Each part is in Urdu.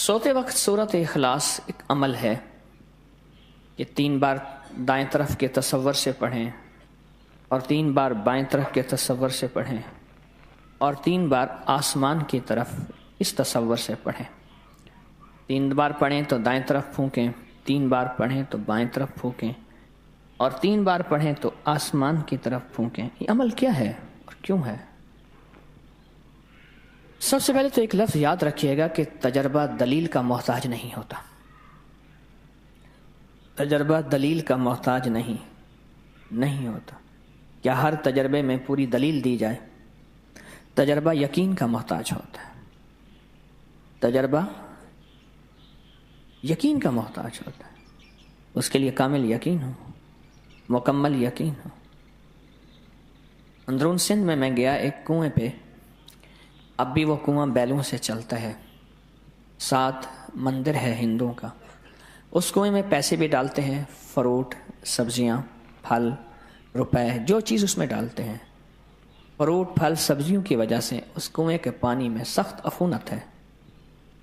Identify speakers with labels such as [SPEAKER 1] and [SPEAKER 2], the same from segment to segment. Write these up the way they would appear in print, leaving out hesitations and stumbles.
[SPEAKER 1] سوتے وقت سورۃ اخلاص ایک عمل ہے کہ 3 بار دائیں طرف کے تصور سے پڑھیں اور 3 بار بائیں طرف کے تصور سے پڑھیں اور 3 بار آسمان کی طرف اس تصور سے پڑھیں۔ 3 بار پڑھیں تو دائیں طرف پھونکیں، 3 بار پڑھیں تو بائیں طرف پھونکیں اور 3 بار پڑھیں تو آسمان کی طرف پھونکیں۔ یہ عمل کیا ہے اور کیوں ہے؟ سب سے پہلے تو ایک لفظ یاد رکھیے گا کہ تجربہ دلیل کا محتاج نہیں ہوتا۔ تجربہ دلیل کا محتاج نہیں ہوتا۔ کیا ہر تجربے میں پوری دلیل دی جائے؟ تجربہ یقین کا محتاج ہوتا ہے۔ تجربہ یقین کا محتاج ہوتا ہے، اس کے لیے کامل یقین ہو، مکمل یقین ہو۔ اندرون سندھ میں گیا ایک کنویں پہ، اب بھی وہ کنواں بیلوں سے چلتا ہے، ساتھ مندر ہے ہندوؤں کا۔ اس کنویں میں پیسے بھی ڈالتے ہیں، فروٹ، سبزیاں، پھل، روپے، جو چیز اس میں ڈالتے ہیں۔ فروٹ، پھل، سبزیوں کی وجہ سے اس کنویں کے پانی میں سخت عفونت ہے،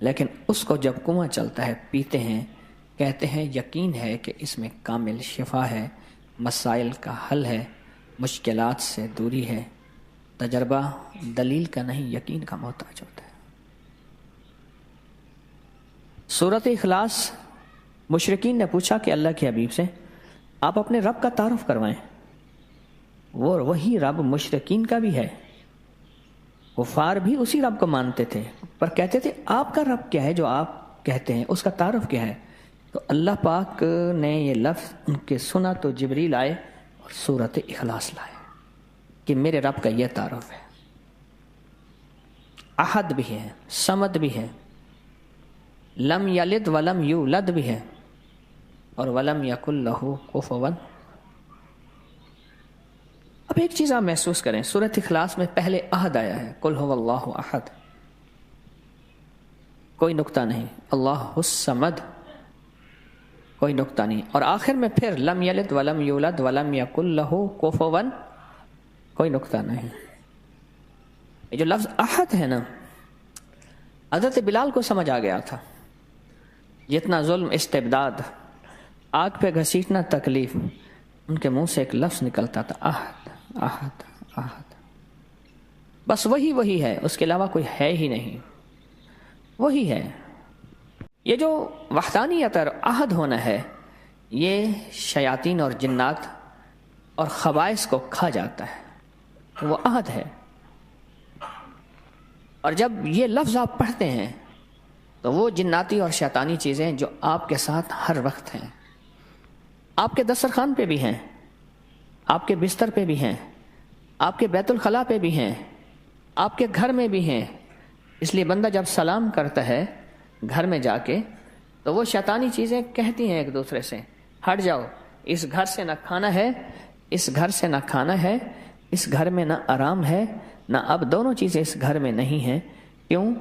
[SPEAKER 1] لیکن اس کو جب کنواں چلتا ہے پیتے ہیں، کہتے ہیں یقین ہے کہ اس میں کامل شفا ہے، مسائل کا حل ہے، مشکلات سے دوری ہے۔ تجربہ دلیل کا نہیں، یقین کا محتاج ہوتا ہے۔ سورۃ اخلاص، مشرکین نے پوچھا کہ اللہ کے حبیب سے آپ اپنے رب کا تعارف کروائیں۔ وہی رب مشرکین کا بھی ہے، کفار بھی اسی رب کو مانتے تھے، پر کہتے تھے آپ کا رب کیا ہے جو آپ کہتے ہیں، اس کا تعارف کیا ہے؟ تو اللہ پاک نے یہ لفظ ان کے سنا تو جبریل آئے اور سورۃ اخلاص لائے کہ میرے رب کا یہ تعارف ہے۔ احد بھی ہے، صمد بھی ہے، لم یلد ولم یولد بھی ہے، اور ولم یکن لہ کفوا۔ اب ایک چیز آپ محسوس کریں، سورۃ اخلاص میں پہلے احد آیا ہے، قل هو اللہ احد، کوئی نقطہ نہیں، اللہ الصمد، کوئی نقطہ نہیں، اور آخر میں پھر لم یلد ولم یولد ولم یکن لہ کفوا، کوئی نقطہ نہیں۔ یہ جو لفظ احد ہے نا، حضرت بلال کو سمجھ آ گیا تھا، جتنا ظلم، استبداد، آگ پہ گھسیٹنا تکلیف، ان کے منہ سے ایک لفظ نکلتا تھا، احد احد احد، بس وہی ہے، اس کے علاوہ کوئی ہے ہی نہیں، وہی ہے۔ یہ جو وحدانیت اور احد ہونا ہے، یہ شیاطین اور جنات اور خبائث کو کھا جاتا ہے، تو وہ احد ہے۔ اور جب یہ لفظ آپ پڑھتے ہیں تو وہ جناتی اور شیطانی چیزیں جو آپ کے ساتھ ہر وقت ہیں، آپ کے دسترخوان پہ بھی ہیں، آپ کے بستر پہ بھی ہیں، آپ کے بیت الخلاء پہ بھی ہیں، آپ کے گھر میں بھی ہیں۔ اس لیے بندہ جب سلام کرتا ہے گھر میں جا کے تو وہ شیطانی چیزیں کہتی ہیں ایک دوسرے سے، ہٹ جاؤ، اس گھر سے نہ کھانا ہے، اس گھر سے نہ کھانا ہے، اس گھر میں نہ آرام ہے، نہ اب دونوں چیزیں اس گھر میں نہیں ہیں۔ کیوں؟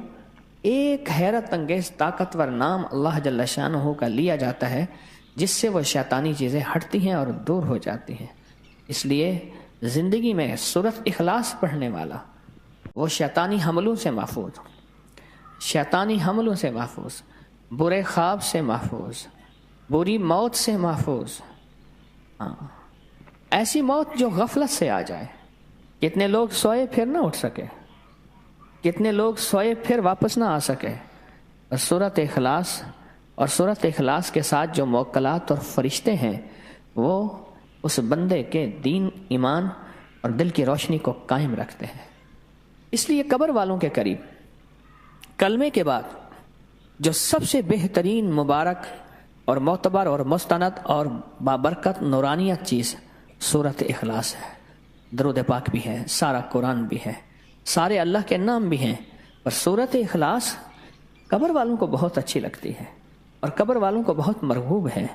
[SPEAKER 1] ایک حیرت انگیز طاقتور نام اللہ جل شانہ کا لیا جاتا ہے جس سے وہ شیطانی چیزیں ہٹتی ہیں اور دور ہو جاتی ہیں۔ اس لیے زندگی میں سورۃ اخلاص پڑھنے والا وہ شیطانی حملوں سے محفوظ، شیطانی حملوں سے محفوظ، برے خواب سے محفوظ، بری موت سے محفوظ۔ ایسی موت جو غفلت سے آ جائے۔ کتنے لوگ سوئے پھر نہ اٹھ سکے، کتنے لوگ سوئے پھر واپس نہ آ سکے، اور سورۃ اخلاص کے ساتھ جو موکلات اور فرشتے ہیں وہ اس بندے کے دین، ایمان اور دل کی روشنی کو قائم رکھتے ہیں۔ اس لیے قبر والوں کے قریب کلمے کے بعد جو سب سے بہترین، مبارک اور معتبر اور مستند اور بابرکت نورانیت چیز سورۃ اخلاص ہے۔ درود پاک بھی ہے، سارا قرآن بھی ہے، سارے اللہ کے نام بھی ہیں، پر سورۃ اخلاص قبر والوں کو بہت اچھی لگتی ہے، اور قبر والوں کو بہت مرغوب ہے،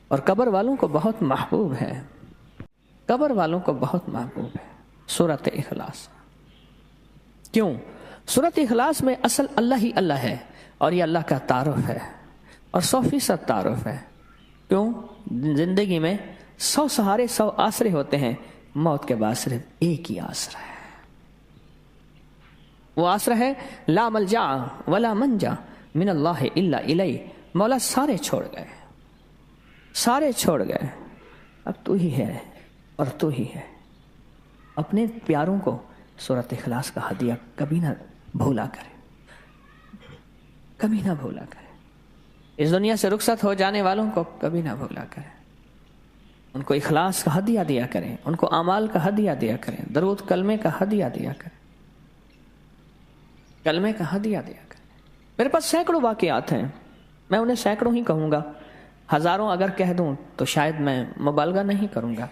[SPEAKER 1] اور قبر والوں کو بہت محبوب ہے، قبر والوں کو بہت محبوب ہے سورۃ اخلاص۔ کیوں؟ سورۃ اخلاص میں اصل اللہ ہی اللہ ہے، اور یہ اللہ کا تعارف ہے، اور 100% تعارف ہے۔ کیوں؟ زندگی میں 100 سہارے، 100 آسرے ہوتے ہیں، موت کے بعد صرف ایک ہی آسرا ہے، وہ آسرا ہے لا ملجا ولا منجا، من اللہ الا الی، مولا سارے چھوڑ گئے، سارے چھوڑ گئے، اب تو ہی ہے اور تو ہی ہے۔ اپنے پیاروں کو سورۃ اخلاص کا ہدیہ کبھی نہ بھولا کرے، کبھی نہ بھولا کرے۔ اس دنیا سے رخصت ہو جانے والوں کو کبھی نہ بھولا کرے، ان کو اخلاص کا ہدیہ دیا کریں، ان کو اعمال کا ہدیہ دیا کریں، درود کلمے کا ہدیہ دیا کریں، کلمے کا ہدیہ دیا کریں۔ میرے پاس سینکڑوں واقعات ہیں، میں انہیں سینکڑوں ہی کہوں گا، ہزاروں اگر کہہ دوں تو شاید میں مبالغہ نہیں کروں گا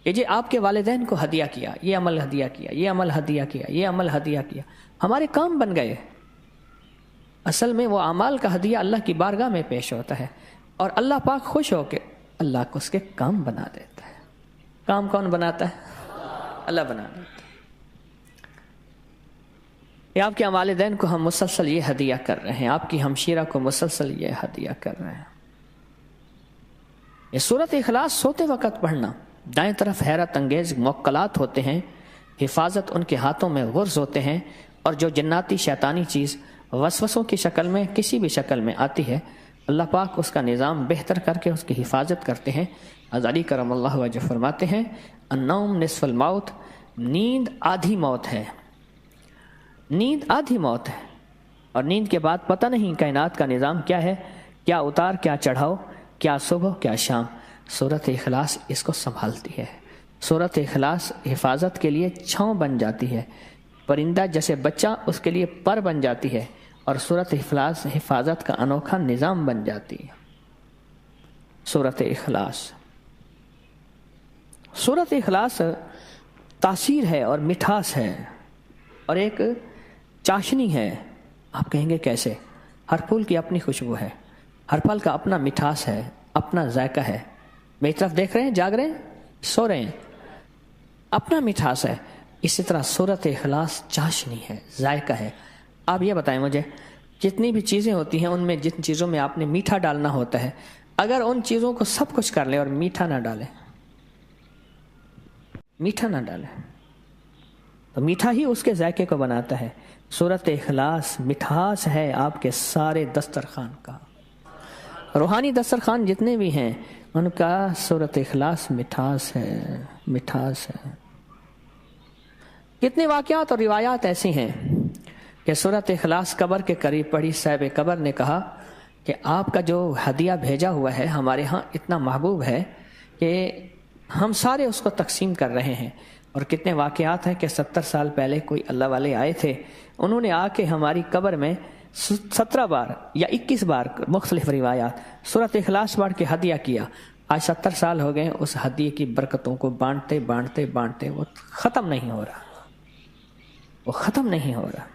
[SPEAKER 1] کہ جی آپ کے والدین کو ہدیہ کیا، یہ عمل ہدیہ کیا، یہ عمل ہدیہ کیا، یہ عمل ہدیہ کیا، ہمارے کام بن گئے۔ اصل میں وہ اعمال کا ہدیہ اللہ کی بارگاہ میں پیش ہوتا ہے، اور اللہ پاک خوش ہو کے اللہ کو اس کے کام بنا دیتا ہے۔ کام کون بناتا ہے؟ اللہ بنا دیتا ہے۔ یہ آپ کے والدین کو ہم مسلسل یہ ہدیہ کر رہے ہیں، آپ کی ہمشیرہ کو مسلسل یہ ہدیہ کر رہے ہیں۔ یہ سورۃ اخلاص سوتے وقت پڑھنا، دائیں طرف حیرت انگیز موکلات ہوتے ہیں، حفاظت ان کے ہاتھوں میں غرز ہوتے ہیں، اور جو جناتی شیطانی چیز وسوسوں کی شکل میں کسی بھی شکل میں آتی ہے، اللہ پاک اس کا نظام بہتر کر کے اس کی حفاظت کرتے ہیں۔ علی کرم اللہ وجہ فرماتے ہیں النوم نصف الموت، نیند آدھی موت ہے، نیند آدھی موت ہے، اور نیند کے بعد پتہ نہیں کائنات کا نظام کیا ہے، کیا اتار کیا چڑھاؤ، کیا صبح کیا شام۔ سورۃ اخلاص اس کو سنبھالتی ہے۔ سورۃ اخلاص حفاظت کے لیے چھاؤں بن جاتی ہے، پرندہ جیسے بچہ اس کے لیے پر بن جاتی ہے، اور سورۃ اخلاص حفاظت کا انوکھا نظام بن جاتی ہے۔ سورۃ اخلاص، سورۃ اخلاص تاثیر ہے اور مٹھاس ہے، اور ایک چاشنی ہے۔ آپ کہیں گے کیسے؟ ہر پھول کی اپنی خوشبو ہے، ہر پھل کا اپنا مٹھاس ہے، اپنا ذائقہ ہے۔ میری طرف دیکھ رہے ہیں، جاگ رہے ہیں، سو رہے ہیں، اپنا مٹھاس ہے۔ اسی طرح سورۃ اخلاص چاشنی ہے، ذائقہ ہے۔ آپ یہ بتائیں مجھے، جتنی بھی چیزیں ہوتی ہیں ان میں جن چیزوں میں آپ نے میٹھا ڈالنا ہوتا ہے، اگر ان چیزوں کو سب کچھ کر لیں اور میٹھا نہ ڈالیں، میٹھا نہ ڈالیں تو میٹھا ہی اس کے ذائقے کو بناتا ہے۔ سورۃ اخلاص مٹھاس ہے آپ کے سارے دسترخوان کا، روحانی دسترخوان جتنے بھی ہیں ان کا سورۃ اخلاص مٹھاس ہے، مٹھاس ہے۔ کتنے واقعات اور روایات ایسی ہیں کہ سورۃ اخلاص قبر کے قریب پڑھی، صاحب قبر نے کہا کہ آپ کا جو ہدیہ بھیجا ہوا ہے ہمارے ہاں اتنا محبوب ہے کہ ہم سارے اس کو تقسیم کر رہے ہیں۔ اور کتنے واقعات ہیں کہ 70 سال پہلے کوئی اللہ والے آئے تھے، انہوں نے آ کے ہماری قبر میں 17 بار یا 21 بار، مختلف روایات، سورۃ اخلاص پڑھ کے ہدیہ کیا۔ آج 70 سال ہو گئے، اس ہدیے کی برکتوں کو بانٹتے بانٹتے بانٹتے وہ ختم نہیں ہو رہا، وہ ختم نہیں ہو رہا۔